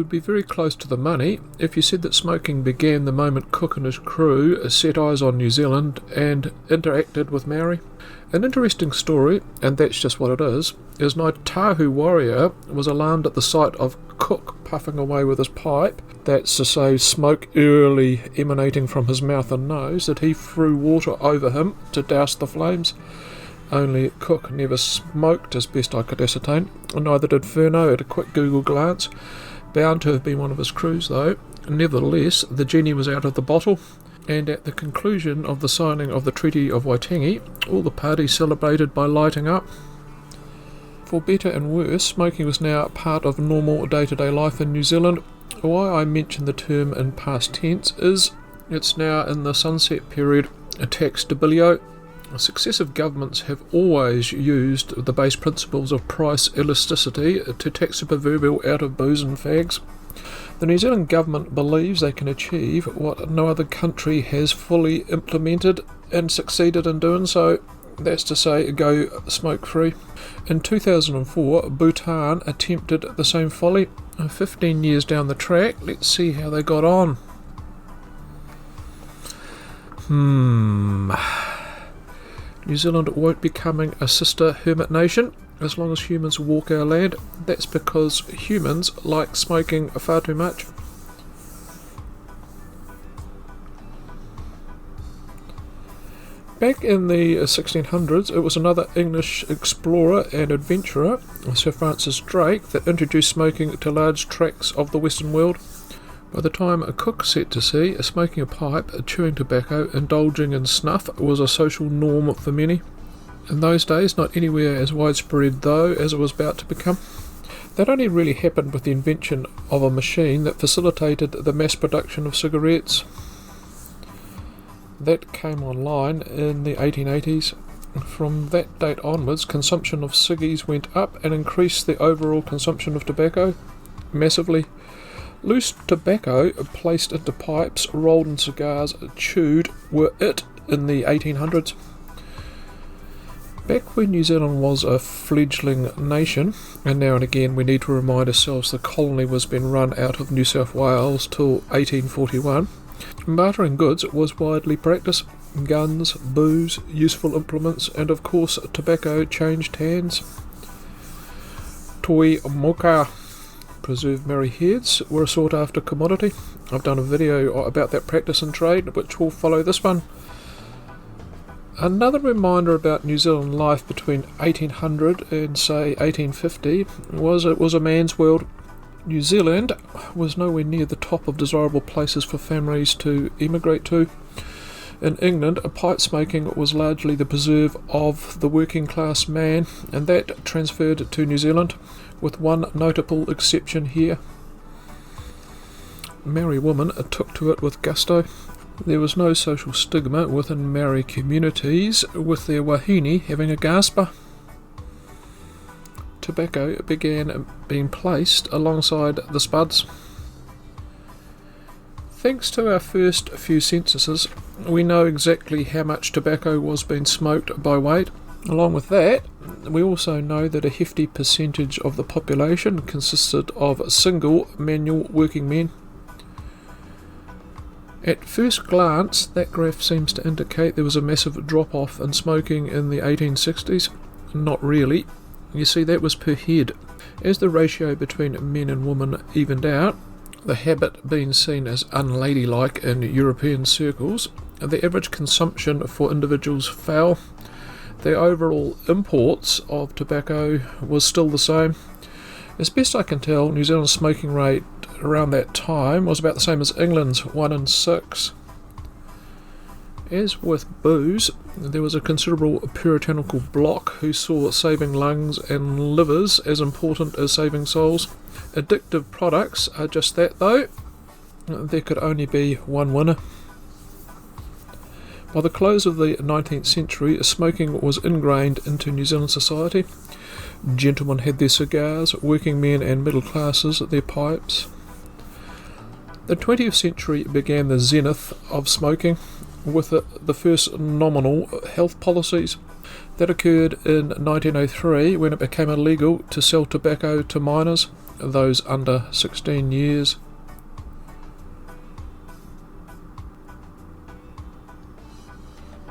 would be very close to the money if you said that smoking began the moment Cook and his crew set eyes on New Zealand and interacted with Maori. An interesting story, and that's just what it is Ngāi Tahu warrior was alarmed at the sight of Cook puffing away with his pipe, that's to say smoke eerily emanating from his mouth and nose, that he threw water over him to douse the flames. Only Cook never smoked, as best I could ascertain, neither did Furno at a quick Google glance. Bound to have been one of his crews, though. Nevertheless, the genie was out of the bottle, and at the conclusion of the signing of the Treaty of Waitangi, all the parties celebrated by lighting up. For better and worse, smoking was now part of normal day-to-day life in New Zealand. Why I mention the term in past tense is it's now in the sunset period, a tax debilio. Successive governments have always used the base principles of price elasticity to tax the proverbial out of booze and fags. The New Zealand government believes they can achieve what no other country has fully implemented and succeeded in doing so. That's to say, go smoke-free. In 2004, Bhutan attempted the same folly. 15 years down the track, let's see how they got on. New Zealand won't be becoming a sister hermit nation as long as humans walk our land. That's because humans like smoking far too much. Back in the 1600s, it was another English explorer and adventurer, Sir Francis Drake, that introduced smoking to large tracts of the Western world. By the time a Cook set to sea, smoking a pipe, chewing tobacco, indulging in snuff was a social norm for many. In those days, not anywhere as widespread though as it was about to become. That only really happened with the invention of a machine that facilitated the mass production of cigarettes. That came online in the 1880s. From that date onwards, consumption of ciggies went up and increased the overall consumption of tobacco massively. Loose tobacco placed into pipes, rolled in cigars, chewed were it in the 1800s. Back when New Zealand was a fledgling nation, and now and again we need to remind ourselves the colony was being run out of New South Wales till 1841, bartering goods was widely practiced. Guns, booze, useful implements, and of course tobacco changed hands. Toi moka, preserved merry heads, were a sought after commodity. I've done a video about that practice and trade which will follow this one. Another reminder about New Zealand life between 1800 and say 1850 was it was a man's world. New Zealand was nowhere near the top of desirable places for families to emigrate to. In England, pipe smoking was largely the preserve of the working class man, and that transferred to New Zealand, with one notable exception here. Maori women took to it with gusto. There was no social stigma within Maori communities, with their wahine having a gasper. Tobacco began being placed alongside the spuds. Thanks to our first few censuses, we know exactly how much tobacco was being smoked by weight. Along with that, we also know that a hefty percentage of the population consisted of single manual working men. At first glance, that graph seems to indicate there was a massive drop-off in smoking in the 1860s. Not really. You see, that was per head. As the ratio between men and women evened out, the habit being seen as unladylike in European circles, the average consumption for individuals fell. The overall imports of tobacco was still the same. As best I can tell, New Zealand's smoking rate around that time was about the same as England's, 1 in 6. As with booze, there was a considerable puritanical bloc who saw saving lungs and livers as important as saving souls. Addictive products are just that though. There could only be one winner. By the close of the 19th century, smoking was ingrained into New Zealand society. Gentlemen had their cigars, working men and middle classes their pipes. The 20th century began the zenith of smoking, with the first nominal health policies. That occurred in 1903 when it became illegal to sell tobacco to minors, those under 16 years.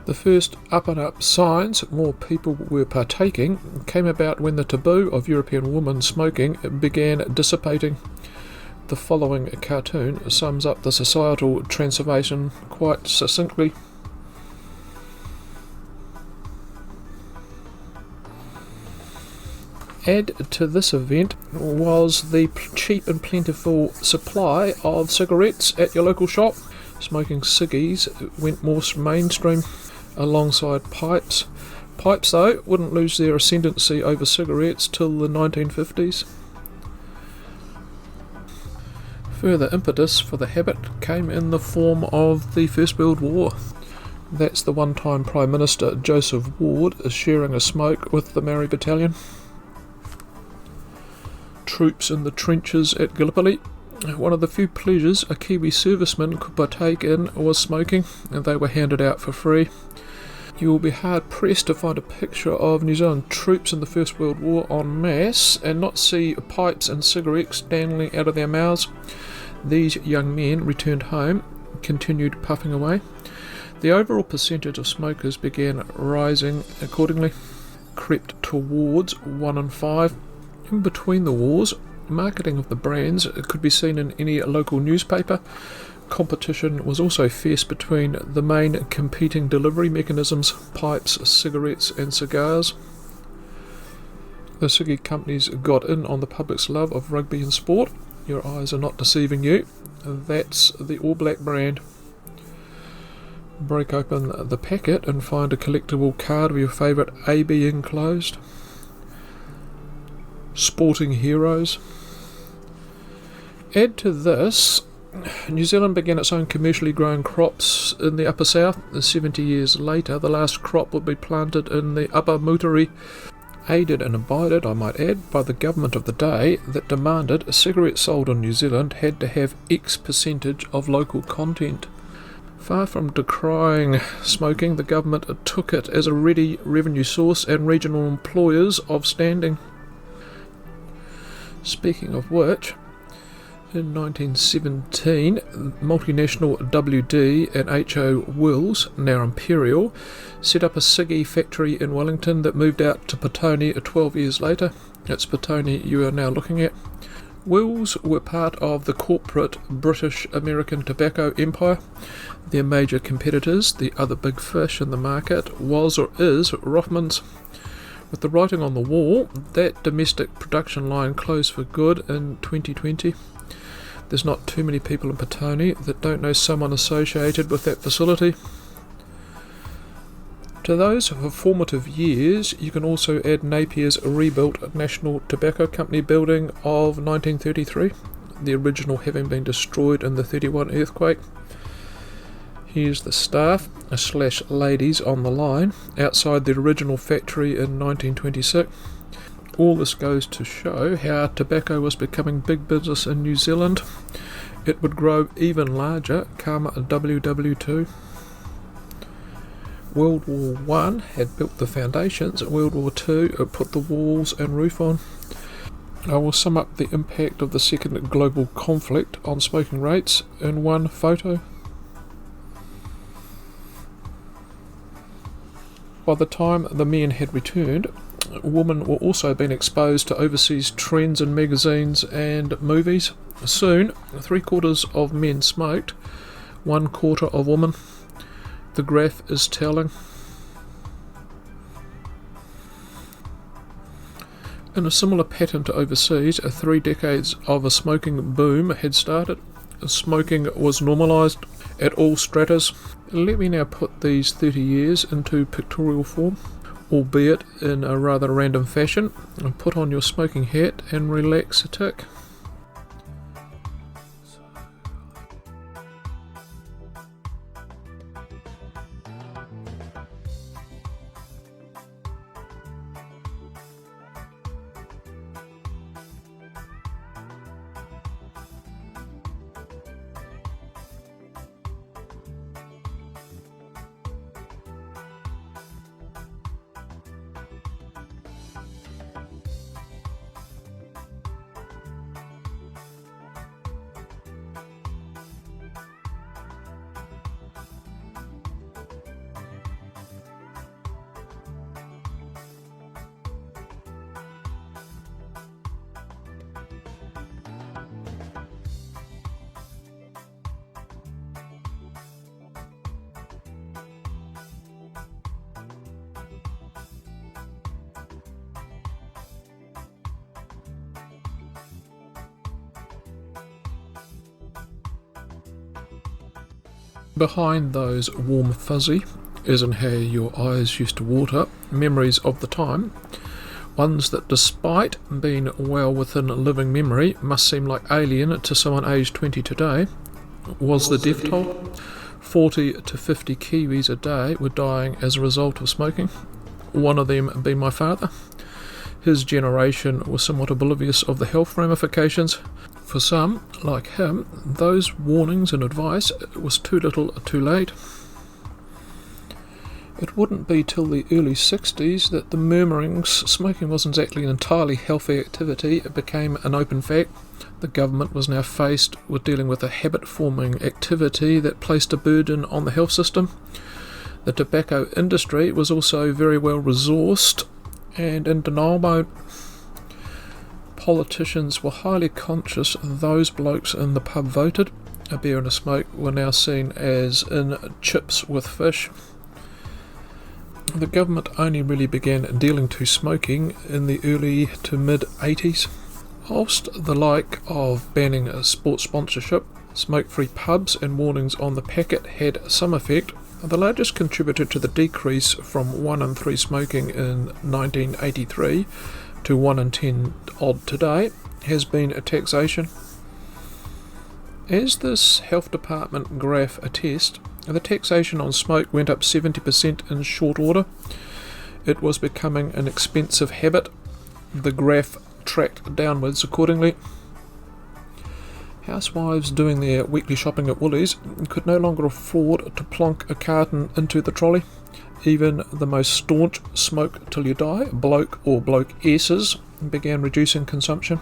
The first up-and-up signs more people were partaking came about when the taboo of European women smoking began dissipating. The following cartoon sums up the societal transformation quite succinctly. Add to this event was the cheap and plentiful supply of cigarettes at your local shop. Smoking ciggies went more mainstream alongside pipes. Pipes, though, wouldn't lose their ascendancy over cigarettes till the 1950s. Further impetus for the habit came in the form of the First World War. That's the one-time Prime Minister Joseph Ward sharing a smoke with the Maori battalion. Troops in the trenches at Gallipoli. One of the few pleasures a Kiwi serviceman could partake in was smoking, and they were handed out for free. You will be hard-pressed to find a picture of New Zealand troops in the First World War en masse and not see pipes and cigarettes dangling out of their mouths. These young men returned home, continued puffing away. The overall percentage of smokers began rising accordingly, crept towards 1 in 5. In between the wars, marketing of the brands could be seen in any local newspaper. Competition was also fierce between the main competing delivery mechanisms: pipes, cigarettes and cigars. The ciggy companies got in on the public's love of rugby and sport. Your eyes are not deceiving you. That's the All Black brand. Break open the packet and find a collectible card of your favourite AB enclosed. Sporting heroes. Add to this, New Zealand began its own commercially grown crops in the Upper South. 70 years later, the last crop would be planted in the Upper Moutere, aided and abided, I might add, by the government of the day that demanded cigarettes sold in New Zealand had to have X percentage of local content. Far from decrying smoking, the government took it as a ready revenue source and regional employers of standing. Speaking of which, in 1917, multinational WD and H.O. Wills, now Imperial, set up a ciggy factory in Wellington that moved out to Petone 12 years later. It's Petone you are now looking at. Wills were part of the corporate British-American tobacco empire. Their major competitors, the other big fish in the market, was or is Rothmans. With the writing on the wall, that domestic production line closed for good in 2020. There's not too many people in Petone that don't know someone associated with that facility. To those formative years, you can also add Napier's rebuilt National Tobacco Company building of 1933, the original having been destroyed in the 31 earthquake. Here's the staff / ladies on the line outside the original factory in 1926. All this goes to show how tobacco was becoming big business in New Zealand. It would grow even larger come WW2. World War I had built the foundations. World War II put the walls and roof on. I will sum up the impact of the second global conflict on smoking rates in one photo. By the time the men had returned, women were also being exposed to overseas trends in magazines and movies. Soon, 3/4 of men smoked, 1/4 of women. The graph is telling. In a similar pattern to overseas, 3 decades of a smoking boom had started. Smoking was normalised at all stratas. Let me now put these 30 years into pictorial form, albeit in a rather random fashion. Put on your smoking hat and relax a tick. Behind those warm fuzzy, as in how your eyes used to water, memories of the time, ones that despite being well within living memory must seem like alien to someone aged 20 today, was the death toll. 40 to 50 Kiwis a day were dying as a result of smoking, one of them being my father. His generation was somewhat oblivious of the health ramifications. For some, like him, those warnings and advice was too little too late. It wouldn't be till the early 60s that the murmurings smoking wasn't exactly an entirely healthy activity. It became an open fact. The government was now faced with dealing with a habit-forming activity that placed a burden on the health system. The tobacco industry was also very well resourced and in denial mode. Politicians were highly conscious those blokes in the pub voted. A beer and a smoke were now seen as in chips with fish. The government only really began dealing to smoking in the early to mid-80s. Whilst the like of banning sports sponsorship, smoke-free pubs and warnings on the packet had some effect, the largest contributor to the decrease from 1 in 3 smoking in 1983 to 1 in 10 odd today has been taxation. As this health department graph attests, the taxation on smoke went up 70% in short order. It was becoming an expensive habit. The graph tracked downwards accordingly. Housewives doing their weekly shopping at Woolies could no longer afford to plonk a carton into the trolley. Even the most staunch smoke till you die bloke or bloke-esses began reducing consumption.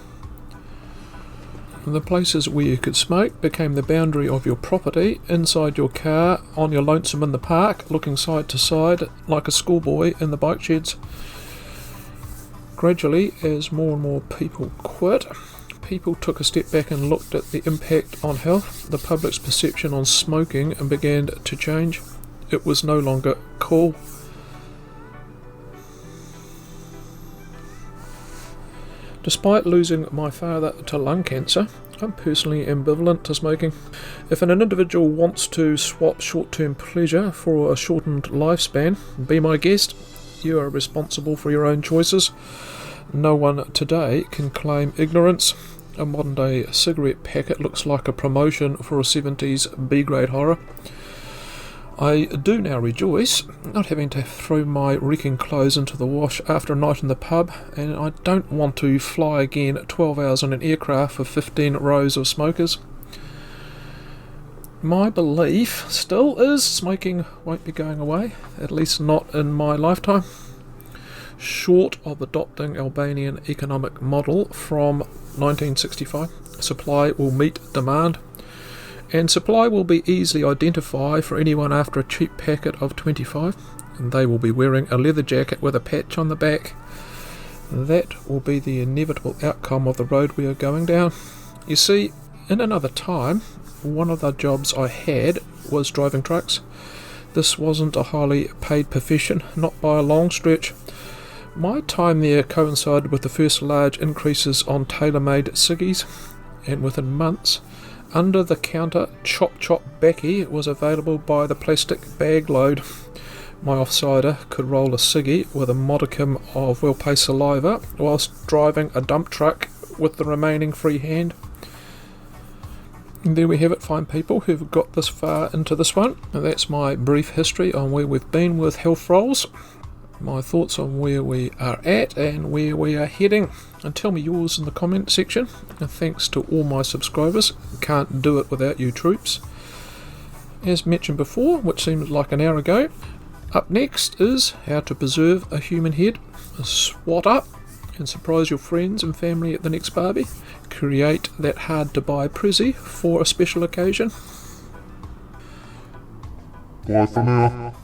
The places where you could smoke became the boundary of your property, inside your car, on your lonesome in the park, looking side to side like a schoolboy in the bike sheds. Gradually, as more and more people quit, people took a step back and looked at the impact on health. The public's perception on smoking began to change. It was no longer cool. Despite losing my father to lung cancer, I'm personally ambivalent to smoking. If an individual wants to swap short-term pleasure for a shortened lifespan, be my guest. You are responsible for your own choices. No one today can claim ignorance. A modern-day cigarette packet looks like a promotion for a 70s B-grade horror. I do now rejoice not having to throw my reeking clothes into the wash after a night in the pub, and I don't want to fly again 12 hours on an aircraft with 15 rows of smokers. My belief still is smoking won't be going away, at least not in my lifetime. Short of adopting Albanian economic model from 1965, supply will meet demand. And supply will be easily identified for anyone after a cheap packet of 25, and they will be wearing a leather jacket with a patch on the back. That will be the inevitable outcome of the road we are going down. You see, in another time, one of the jobs I had was driving trucks. This wasn't a highly paid profession, not by a long stretch. My time there coincided with the first large increases on tailor-made ciggies, and within months, under-the-counter chop-chop baccy was available by the plastic bag load. My offsider could roll a ciggy with a modicum of well-paced saliva whilst driving a dump truck with the remaining free hand. And there we have it, fine people who've got this far into this one. And that's my brief history on where we've been with health rolls, my thoughts on where we are at and where we are heading. And tell me yours in the comment section. And thanks to all my subscribers. Can't do it without you troops. As mentioned before, which seems like an hour ago, up next is how to preserve a human head. Swat up and surprise your friends and family at the next barbie. Create that hard to buy prezzy for a special occasion. Bye for now.